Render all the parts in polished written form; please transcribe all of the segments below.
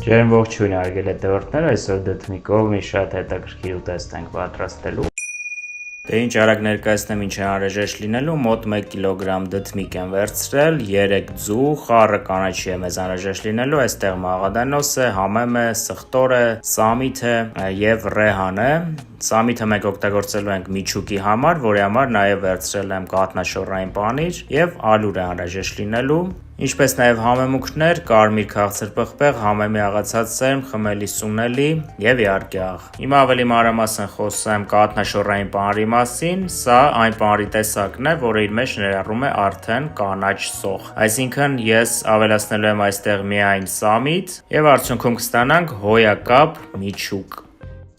Ջերմ ողջույն արգել է դվորդներ, այսօր դդմիկով մի շատ հետաքրքիր ուտեստ ենք պատրաստելու։ Դե ինչ արագ ներկայացնեմ ինչ է անհրաժեշտ լինելու, մոտ 1 կիլոգրամ դդմիկ եմ վերցրել, 3 ձու, խառը կանաչի է մեզ անհրաժեշտ լինելու, այստեղ մաղադանոս է, համեմ է, սխտոր է, սամիթ է և ռեհան է։ Սամիթը մենք օգտագործելու ենք միջուկի համար, որի համար նաև վերցրել եմ կաթնաշոռային պանիր և ալյուր է անհրաժեշտ լինելու, ինչպես նաև համեմունքներ, կարմիր քաղցր պղպեղ, համեմի աղացած սերմ, խմելի սունելի և իհարկե աղ։ Հիմա ավելի մանրամասն խոսեմ կաթնաշոռային պանիրի մասին, սա այն պանիրի տեսակն է, որը իր մեջ ներառում է արդեն կանաչ սոխ։ Այսինքն ես ավելացնելու եմ այստեղ միայն սամիթ և արդյունքում կստանանք հոյակապ միջուկ։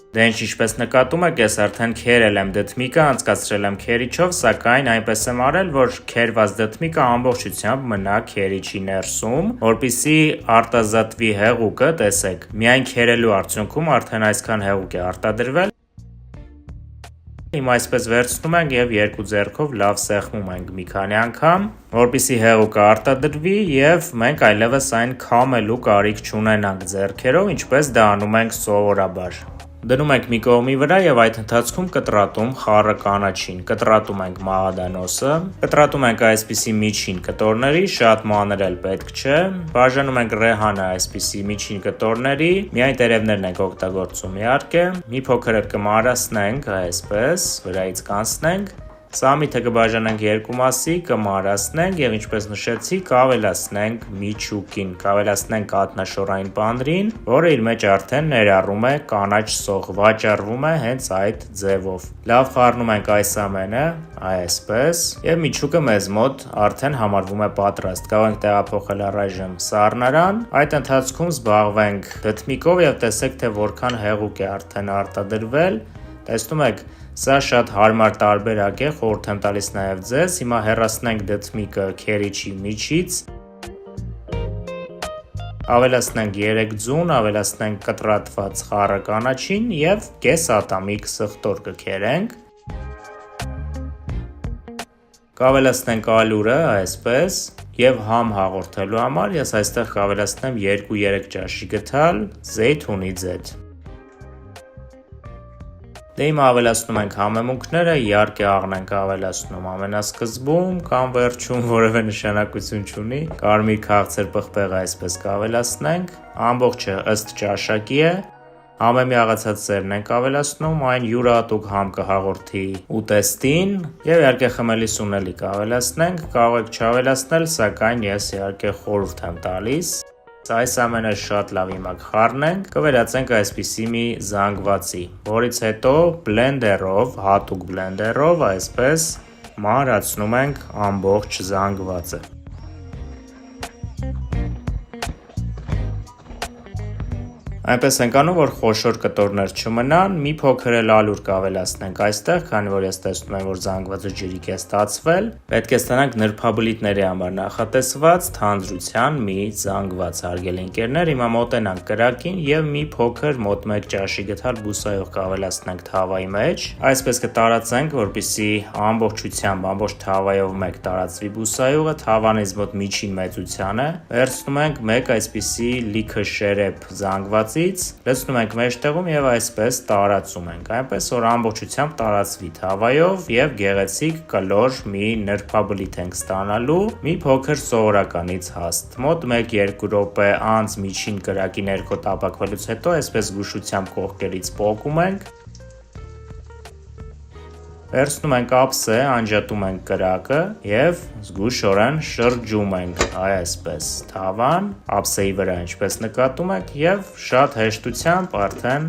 Դե ինչպես նկատում եք, ես արդեն քերել եմ դդմիկը, անցկացրել եմ քերիչով, սակայն այնպես եմ արել, որ քերված դդմիկը ամբողջությամբ մնա քերիչի ներսում, որպեսզի արտազատվի հեղուկը, տեսեք, միայն քերելու արդյունքում արդեն այսքան հեղուկ է արտադրվել։ Հիմա այսպես վերցնում ենք և երկու ձեռքով լավ սեղմում ենք մի քանի անգամ, որպեսզի հեղուկը արտադրվի և մենք այլևս այն քամելու կարիք չունենանք ձեռքերով, ինչպես դա անում ենք սովորաբար։ Դնում ենք մի կողմի վրա և այդ ընթացքում կտրատում խառը կանաչին, կտրատում ենք մաղադանոսը, կտրատում ենք այսպիսի միջին կտորների, շատ մանր էլ պետք չէ, բաժանում ենք ռեհանը այսպիսի միջին կտորների, միայն տերևներն ենք օգտագործում իհարկե, մի փոքր էլ կմանրացնենք այսպես, վրայից կանցնենք, սամիթը կբաժանենք երկու մասի, կմանրացնենք և ինչպես նշեցի, կավելացնենք միջուկին, կավելացնենք կաթնաշոռային պանիրին, որը իր մեջ արդեն ներառում է կանաչ սոխ, վաճառվում է հենց այդ ձևով։ Լավ խառնում ենք այս ամենը, այսպես, և միջուկը մեզ մոտ արդեն համարվում է պատրաստ, կարող ենք տեղափոխել առայժմ սառնարան, այդ ընթացքում զբաղվենք դդմիկով և տեսեք, թե որքան հեղուկ է արդեն արտադրվել, տեսնում եք, սա շատ հարմար տարբերակ է, խորհուրդ եմ տալիս նաև ձեզ, հիմա հեռացնենք դդմիկը քերիչի միջից, ավելացնենք 3 ձուն, ավելացնենք կտրատված խառը կանաչին և կես ատամիկ սխտոր կքերենք, կավելացնենք ալյուրը այսպես և համ հաղորդելու համար ես այստեղ կավելացնեմ 2-3 ճաշի գթալ զեյթունի ձեթ։ Դե հիմա ավելացնում ենք համեմունքները, իհարկե աղն ենք ավելացնում ամենասկզբում կամ վերջում, որևէ նշանակություն չունի, կարմիր քաղցր պղպեղը այսպես կավելացնենք, ամբողջը ըստ ճաշակի է, համեմի աղացած սերմն ենք ավելացնում, այն յուրահատուկ համ կհաղորդի ուտեստին և իհարկե խմելի սունելի կավելացնենք, կարող եք չավելացնել, սակայն ես իհարկե խորհուրդ եմ տալիս։ Այս ամենը շատ լավ հիմա կխառնենք, կվերածենք այսպիսի մի զանգվածի, որից հետո բլենդերով, հատուկ բլենդերով այսպես մանրացնում ենք ամբողջ զանգվածը։ Այնպես ենք անում, որ խոշոր կտորներ չմնան, մի փոքր էլ ալյուր կավելացնենք այստեղ, քանի որ ես տեսնում եմ, որ զանգվածը ջրիկ է ստացվել, պետք է ստանանք նրբաբլիթների համար նախատեսված թանձրության մի զանգված, հարգելի ընկերներ, հիմա մոտենանք կրակին և մի փոքր մոտ 1 ճաշի գթալ բուսայուղ կավելացնենք թավայի մեջ, այսպես կտարածենք, որպեսզի ամբողջությամբ, ամբողջ թավայով մեկ տարածվի բուսայուղը, թավանից մոտ միջին մեծության է, վերցնում ենք մեկ այսպիսի լիքը շերեփ զանգվածի, լցնում ենք մեջտեղում և այսպես տարածում ենք, այնպես որ ամբողջությամբ տարածվի թավայով և գեղեցիկ կլոր մի նրբաբլիթ ենք ստանալու, մի փոքր սովորականից հաստ, մոտ 1-2 րոպե անց միջին կրակի ներքո տապակվելուց հետո այսպես զգուշությամբ կողքերից պոկում ենք, վերցնում ենք ափսե, անջատում ենք կրակը և զգուշորեն շրջում ենք այսպես թավան, ափսեի վրա ինչպես նկատում եք և շատ հեշտությամբ արդեն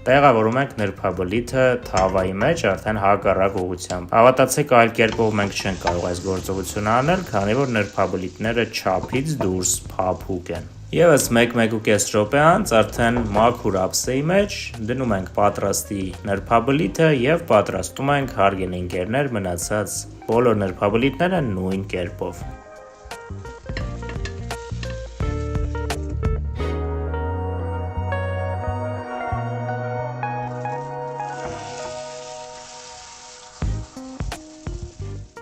տեղավորում ենք նրբաբլիթը թավայի մեջ արդեն հակառակ ուղղությամբ։ Հավատացեք, այլ կերպով մենք չենք կարող այս գործողությունը անել, քանի որ նրբաբլիթները չափից դուրս փափուկ են։ Եվս 1-1.5 րոպե անց արդեն մաքուր ափսեի մեջ դնում ենք պատրաստի նրբաբլիթը և պատրաստում ենք, հարգելի ընկերներ, մնացած բոլոր նրբաբլիթները նույն կերպով։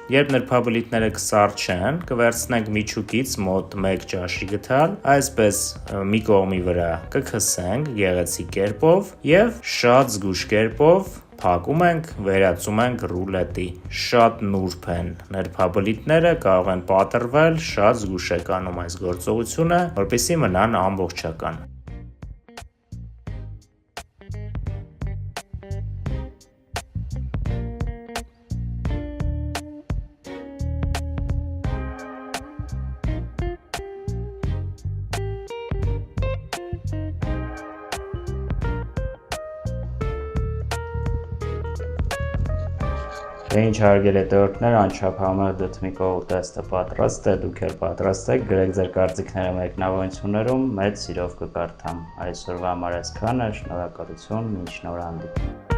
Երբ նրբաբլիթները կսառչեն, կվերցնենք միջուկից մոտ 1 ճաշի գթալ, այսպես մի կողմի վրա կքսենք գեղեցիկ կերպով եւ շատ զգուշ կերպով փակում ենք, վերածում ենք ռուլետի։ Շատ նուրբ են նրբաբլիթները, կարող են պատռվել, շատ զգուշ եք անում այս գործողությունը, որպեսզի մնան ամբողջական։ Ինչ հարգելի հետևորդներ, անչափ համեղ դդմիկով ուտեստը պատրաստ է, դուք էլ պատրաստ եք, գրեք ձեր կարծիքները մեկնաբանություններում, մեծ սիրով կկարդամ։ Այսօրվա համար այսքանը, շնորհակալություն, մինչ նոր հանդիպում։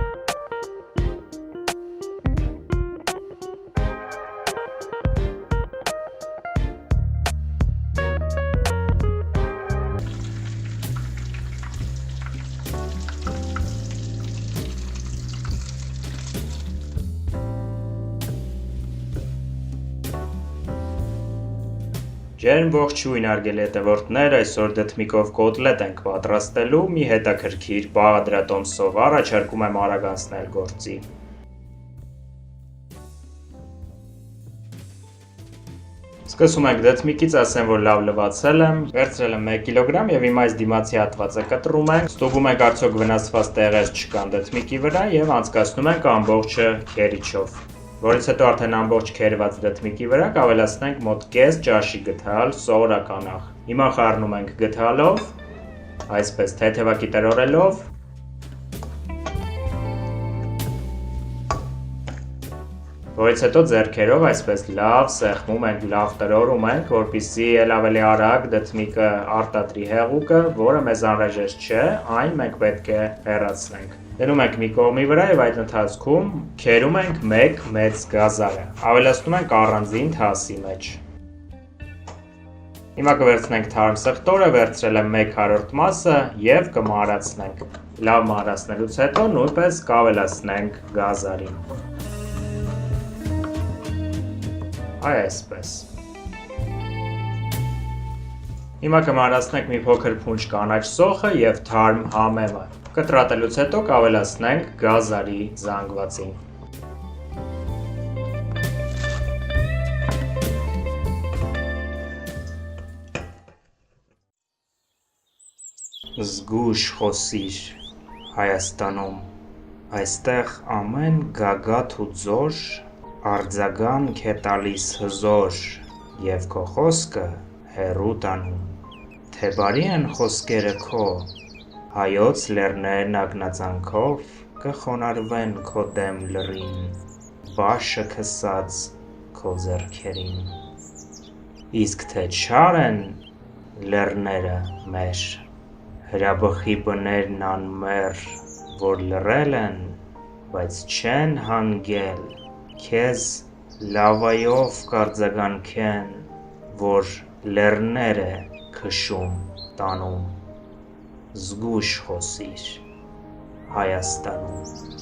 Ջերմ ողջույն հարգելի հետևորդներ, այսօր դդմիկով կոտլետ ենք պատրաստելու, մի հետաքրքիր բաղադրատոմսով առաջարկում եմ արագ անցնել գործի։ Սկսում ենք դդմիկից, ասեմ, որ լավ լվացել եմ, վերցրել եմ 1 կիլոգրամ եւ հիմա այս դիմացի հատվածը կտրում ենք, ստուգում ենք արդյոք վնասված տեղեր չկան դդմիկի վրա եւ անցկացնում ենք ամբողջը քերիչով։ Որից հետո արդեն ամբողջ քերված դդմիկի վրա կավելացնենք մոտ կես ճաշի գթալ սովորական աղ։ Հիմա խառնում ենք գթալով, այսպես թեթևակի տրորելով։ Որից հետո ձեռքերով այսպես լավ սեղմում ենք, լավ տրորում ենք, որպեսզի ել ավելի արագ դդմիկը արտադրի հեղուկը, որը մեզ անհրաժեշտ չէ, այն մենք պետք է հեռացնենք։ Դնում ենք մի կողմի վրա եւ այդ ընթացքում քերում ենք 1 մեծ գազարը, ավելացնում ենք առանձին թասի մեջ։ Հիմա կվերցնենք թարմ սխտորը, վերցրել եմ 1/4 մասը եւ կմարացնենք։ Լավ մարացնելուց հետո նույնպես կավելացնենք գազարին։ Այսպես։ Հիմա կմարացնենք մի փոքր փունջ կանաչ սոխը եւ թարմ համեմը։ Կտրատելուց հետո կավելացնենք գազարի զանգվածին։ Զգուշ խոսիր Հայաստանում, այստեղ ամեն գագաթ ու ձոր արձագանք է տալիս հզոր եւ քո խոսքը հեռու տանում, թե բարի են խոսքերը քո, հայոց լեռներն ագնացանքով կխոնարհվեն քո դեմ լռին, բաշը քսած քո ձեռքերին, իսկ թե չար են լեռները մեր, հրաբխի բներն անմեռ, որ լռել են, բայց չեն հանգել, քեզ լավայով կարձագանքեն, որ լեռներ է քշում տանում, զգուշ խոսիր Հայաստանում։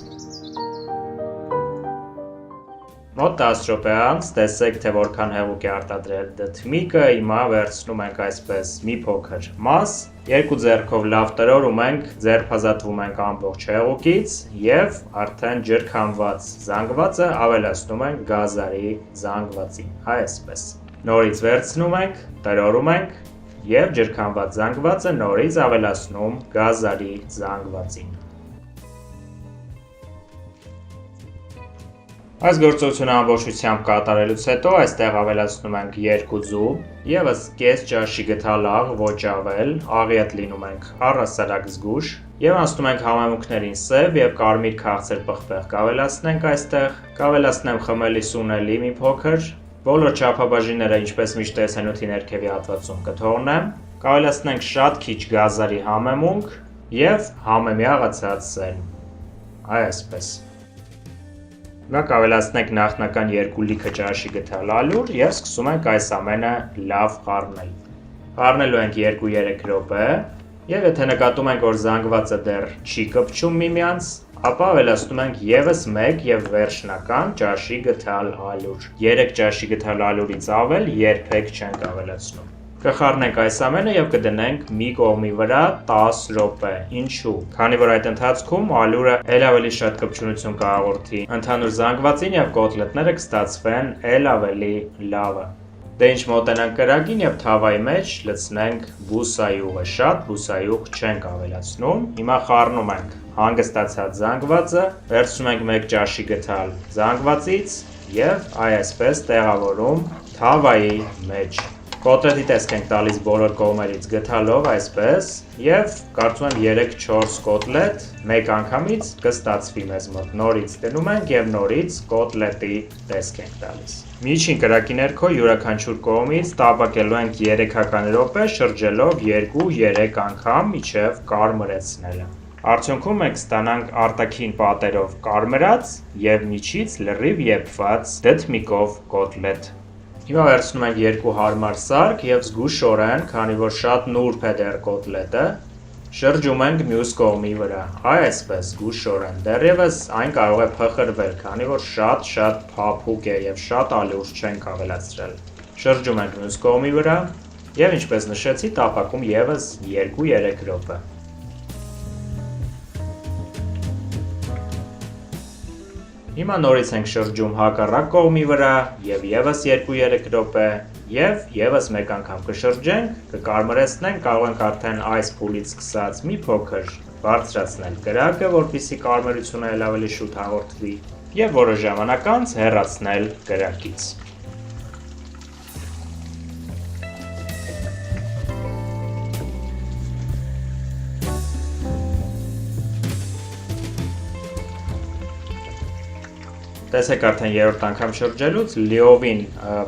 Մոտ 10 րոպե անց տեսեք, թե որքան հեղուկ է արտադրել դդմիկը, հիմա վերցնում ենք այսպես մի փոքր մաս, երկու ձեռքով լավ տրորում ենք, ձերբազատվում ենք ամբողջ հեղուկից եւ արդեն ջրքանված զանգվածը ավելացնում ենք գազարի զանգվածին, այսպես։ Նորից վերցնում ենք, տրորում ենք եւ ջրքանված զանգվածը նորից ավելացնում գազարի զանգվածին։ Այս գործողությունը ամբողջությամբ կատարելուց հետո այստեղ ավելացնում ենք 2 ձու, եւս կես ճաշի գթալ աղ, ոչ ավել, աղի հետ լինում ենք առհասարակ զգուշ, եւ անցնում ենք համեմունքներին սև եւ կարմիր քաղցր պղպեղ կավելացնենք այստեղ, կավելացնեմ խմելի սունելի մի փոքր, բոլոր չափաբաժինները ինչպես միշտ տեսանյութի ներքևի հատվածում կթողնեմ, կավելացնենք շատ քիչ գազարի համեմունք եւ համեմի աղացած սերմ, այսպես։ Հիմա կավելացնենք նախնական 2 լիքը ճաշի գթալ ալյուր եւ սկսում ենք այս ամենը լավ խառնել։ Խառնելու ենք 2-3 րոպե եւ եթե նկատում ենք, որ զանգվածը դեռ չի կպչում միմյանց, Ապա ավելացնում ենք եւս 1 եւ վերջնական ճաշի գթալ ալյուր։ 3 ճաշի գթալ ալյուրից ավել երբեք չենք ավելացնում։ Կխառնենք այս ամենը եւ կդնենք մի կողմի վրա 10 րոպե։ Ինչու՞։ Քանի որ այդ ընթացքում ալյուրը ել ավելի շատ կպչունություն կհաղորդի ընդհանուր զանգվածին եւ կոտլետները կստացվեն ել ավելի լավը։ Դե ինչ մոտենանք կրակին եւ թավայի մեջ լցնենք բուսայուղը, շատ բուսայուղ չենք ավելացնում։ Հիմա խառնում ենք հանգստացած զանգվածը, վերցնում ենք 1 ճաշի գթալ զանգվածից եւ այսպես տեղավորում թավայի մեջ։ Կոտլետի տեսք ենք տալիս բոլոր կողմերից գթալով այսպես եւ կարծում եմ 3-4 կոտլետ մեկ անգամից կստացվի մեզ մոտ։ Նորից դնում ենք եւ նորից կոտլետի տեսք ենք տալիս։ Միջին կրակի ներքո յուրաքանչյուր կողմից տապակելու ենք 3 րոպե շրջելով 2-3 անգամ մինչև կարմրեցնելը։ Արդյունքում մենք ստանանք արտաքին պատերով կարմրած եւ միջից լրիվ եփված դդմիկով կոտլետ։ Հիմա վերցնում ենք 2 հարմար սարք եւ զգուշորեն, քանի որ շատ նուրբ է դեռ կոտլետը, շրջում ենք մյուս կողմի վրա, այսպես զգուշորեն, դեռևս այն կարող է փխրվել, քանի որ շատ փափուկ է եւ շատ ալյուր չենք ավելացրել։ Շրջում ենք մյուս կողմի վրա եւ ինչպես նշեցի, տապակում եւս 2-3 րոպե։ Հիմա նորից ենք շրջում հակառակ կողմի վրա եւ եւս 2-3 րոպե եւ եւս մեկ անգամ կշրջենք, կկարմրեցնենք, կարող ենք արդեն այս փուլից սկսած մի փոքր բարձրացնել կրակը, որպեսզի կարմրությունը ել ավելի շուտ հաղորդվի եւ որոշ ժամանակ անց հեռացնել կրակից։ Տեսեք արդեն երրորդ անգամ շրջելուց լիովին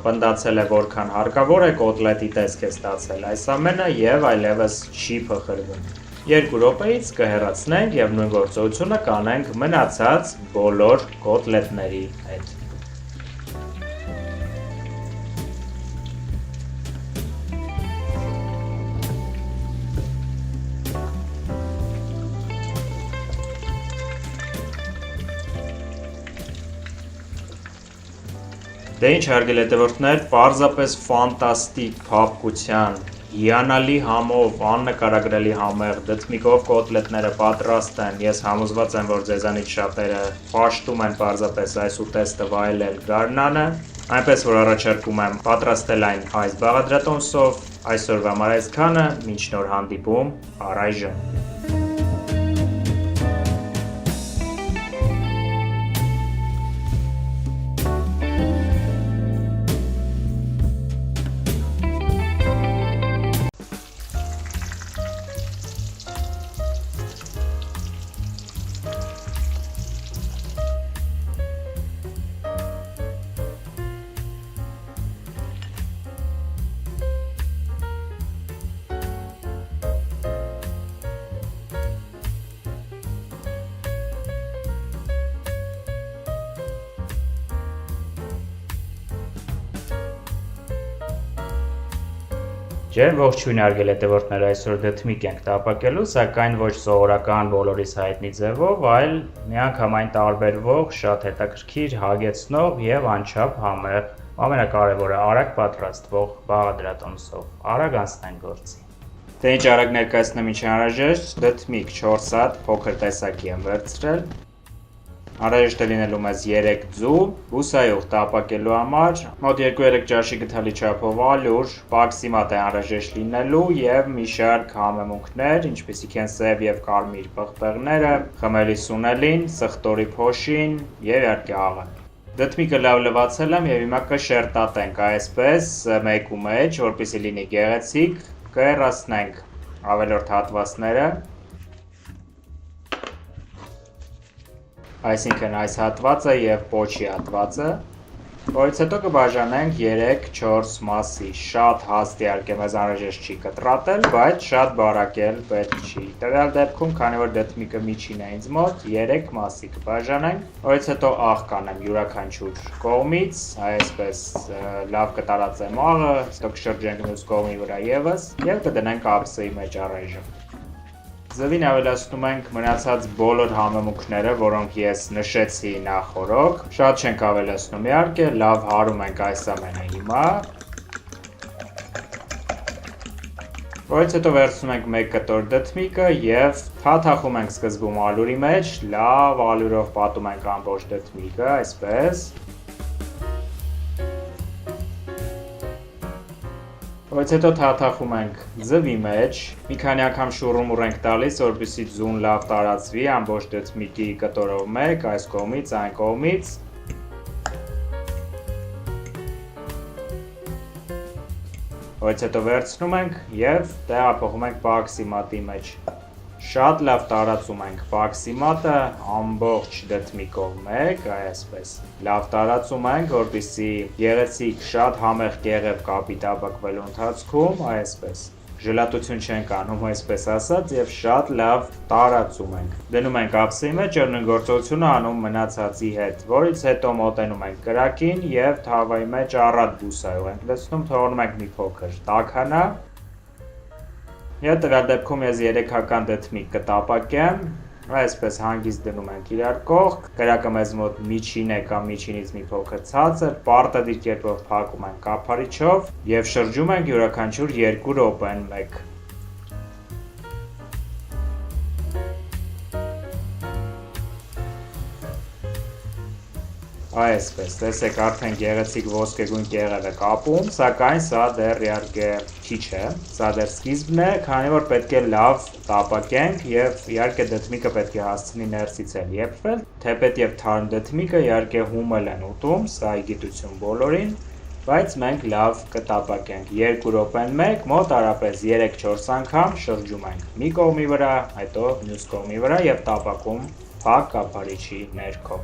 պնդացել է որքան հարկավոր է, կոտլետի տեսք է ստացել այս ամենը եւ այլևս չի փխրվում։ 2 րոպեից կհեռացնենք եւ նույն գործողությունը կանենք մնացած բոլոր կոտլետների հետ։ Դե ինչ հարգելի հետևորդներ, պարզապես ֆանտաստիկ փափկության, հիանալի համով, աննկարագրելի համեղ դդմիկով կոտլետները պատրաստ են։ Ես համոզված եմ, որ ձեզանից շատերը պաշտում են պարզապես այս ուտեստը վայելել գարնանը, այնպես որ առաջարկում եմ պատրաստել այն այս բաղադրատոմսով։ Այսօրվա համար այսքանը, մինչ նոր հանդիպում, առայժմ։ Ջեր ողջույն հարգելի հետևորդներ, այսօր դդմիկ ենք տապակելու, սակայն ոչ սովորական բոլորիս հայտնի ձևով, այլ միանգամայն տարբերվող, շատ հետաքրքիր, հագեցնող եւ անչափ համեղ, ամենակարևորը արագ պատրաստվող բաղադրատոմսով։ Արագ անցնենք գործի։ Դե ինչ արագ ներկայացնեմ ինչ անհրաժեշտ, դդմիկ 4 հատ փոքր տեսակի եմ վերցրել։ Անհրաժեշտ է լինելու մեզ 3 ձու, բուսայուղ տապակելու համար, մոտ 2-3 ճաշի գթալի չափով ալյուր, պաքսիմատ է անհրաժեշտ լինելու եւ մի շարք համեմունքներ, ինչպիսիք են սև եւ կարմիր պղպեղները, խմելի սունելին, սխտորի փոշին եւ իհարկե աղը։ Դդմիկը լավ լվացել եմ եւ հիմա կշերտատենք այսպես մեկու մեջ, որպեսզի լինի գեղեցիկ, կհեռացնենք ավելորդ հատվածները։ Այսինքն այս հատվածը եւ պոչի հատվածը, որից հետո կբաժանենք 3-4 մասի, շատ հաստ իհարկե մեզ անհրաժեշտ չի կտրատել, բայց շատ բարակել պետք չի։ Տվյալ դեպքում, քանի որ դդմիկը միջին է ինձ մոտ, 3 մասի կբաժանենք, որից հետո աղ կանեմ յուրաքանչյուր կողմից, այսպես լավ կտարածեմ աղը, հետո կշրջենք մյուս կողմի վրա եւս եւ կդնենք ափսեի մեջ առայժմ։ Ձվին ավելացնում ենք մնացած բոլոր համեմունքները, որոնք ես նշեցի նախորոք։ Շատ չենք ավելացնում իհարկե, լավ հարում ենք այս ամենը հիմա։ Որից հետո վերցնում ենք 1 կտոր դդմիկը և թաթախում ենք սկզբում ալյուրի մեջ, լավ ալյուրով պատում ենք ամբողջ դդմիկը, այսպես։ Որից հետո թաթախում ենք ձվի մեջ, մի քանի անգամ շուռումուռ ենք տալիս, որպեսզի ձուն լավ տարածվի ամբողջ դդմիկի կտորով մեկ, այս կողմից, այն կողմից։ Որից հետո վերցնում ենք և տեղափոխում ենք պաքսիմատի մեջ։ Շատ լավ տարածում ենք պաքսիմատը ամբողջ դդմիկով մեկ, այսպես։ Լավ տարածում ենք, որպեսզի գեղեցիկ շատ համեղ կեղև կապի տապակվելու ընթացքում, այսպես։ Ժլատություն չենք անում, այսպես ասած, և շատ լավ տարածում ենք։ Դնում ենք ափսեի մեջ, գործողությունը անում մնացածի հետ, որից հետո մոտենում ենք կրակին և թավայի մեջ առատ բուսայով ենք լցնում, թողնում ենք մի փոքր տաքանա։ Եվ տվյալ դեպքում ես 3-ական դդմիկ կտապակեմ, այսպես հանգիստ դնում ենք իրար կողք, կրակը մեզ մոտ միջին է կամ միջինից մի փոքր ցածր, պարտադիր կերպով փակում ենք կափարիչով և շրջում ենք յուրաքանչյուր 2 րոպեն մեկ։ Այսպես, տեսեք արդեն գեղեցիկ ոսկեգույն կեղև է կապում, սակայն սա դեռ իհարկե քիչ է, սա դեռ սկիզբն է, քանի որ պետք է լավ տապակենք և իհարկե դդմիկը պետք է հասցնի ներսից էլ եփվել, թեպետ և թարմ դդմիկը իհարկե հում էլ են ուտում, սա ի գիտություն բոլորին, բայց մենք լավ կտապակենք 2 րոպեն մեկ, մոտարապես 3-4 անգամ շրջում ենք մի կողմի վրա, հետո մյուս կողմի վրա և տապակում փակ կափարիչի ներքո։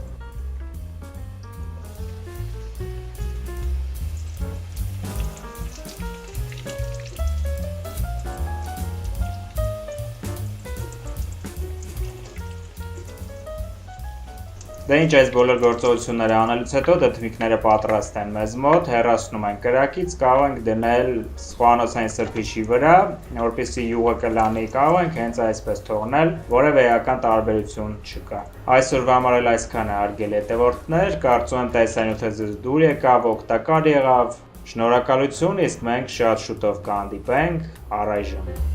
Դե ինչ, այս բոլոր գործողությունները անելուց հետո դդմիկները պատրաստ են մեզ մոտ, հեռացնում ենք կրակից, կարող ենք դնել խոհանոցային սրբիչի վրա, որպեսզի յուղը կլանի, կարող ենք հենց այսպես թողնել, որևէ էական տարբերություն չկա։ Այսօրվա համար էլ այսքանը հարգելի հետևորդներ, կարծում եմ տեսանյութը ձեզ դուր եկավ, օգտակար եղավ, շնորհակալություն, իսկ մենք շատ շուտով կհանդիպենք, առայժմ։